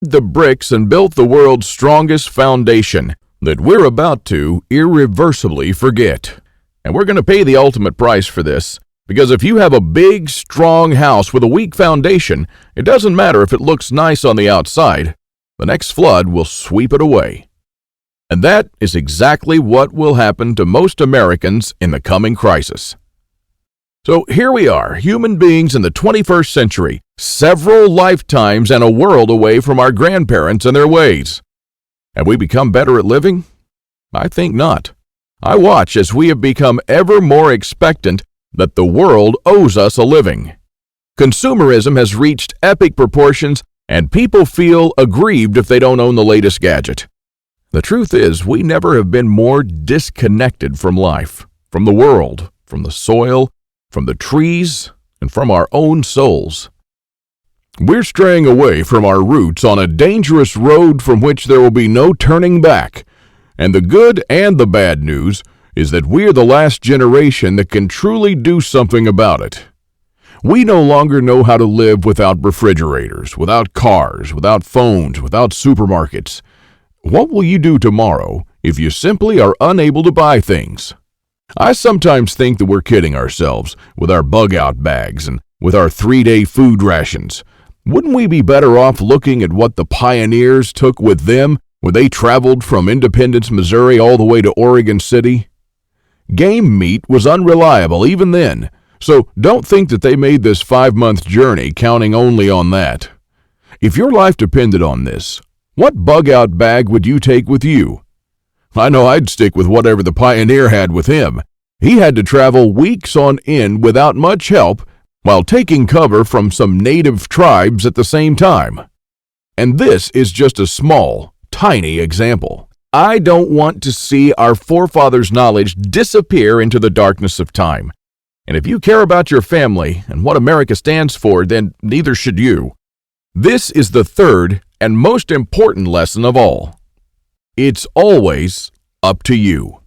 the bricks and built the world's strongest foundation that we're about to irreversibly forget. And we're going to pay the ultimate price for this, because if you have a big, strong house with a weak foundation, it doesn't matter if it looks nice on the outside. The next flood will sweep it away. And that is exactly what will happen to most Americans in the coming crisis. So here we are, human beings in the 21st century, several lifetimes and a world away from our grandparents and their ways. Have we become better at living? I think not. I watch as we have become ever more expectant that the world owes us a living. Consumerism has reached epic proportions, and people feel aggrieved if they don't own the latest gadget. The truth is, we never have been more disconnected from life, from the world, from the soil, from the trees, and from our own souls. We're straying away from our roots on a dangerous road from which there will be no turning back. And the good and the bad news is that we're the last generation that can truly do something about it. We no longer know how to live without refrigerators, without cars, without phones, without supermarkets. What will you do tomorrow if you simply are unable to buy things? I sometimes think that we're kidding ourselves with our bug-out bags and with our 3-day food rations. Wouldn't we be better off looking at what the pioneers took with them when they traveled from Independence, Missouri all the way to Oregon City? Game meat was unreliable even then, so don't think that they made this 5-month journey counting only on that. If your life depended on this, what bug-out bag would you take with you? I know I'd stick with whatever the pioneer had with him. He had to travel weeks on end without much help while taking cover from some native tribes at the same time. And this is just a small, tiny example. I don't want to see our forefathers' knowledge disappear into the darkness of time. And if you care about your family and what America stands for, then neither should you. This is the third and most important lesson of all. It's always up to you.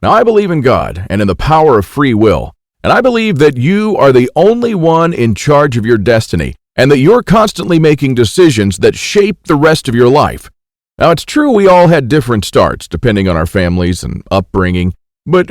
Now, I believe in God and in the power of free will, and I believe that you are the only one in charge of your destiny, and that you're constantly making decisions that shape the rest of your life. Now, it's true we all had different starts depending on our families and upbringing, but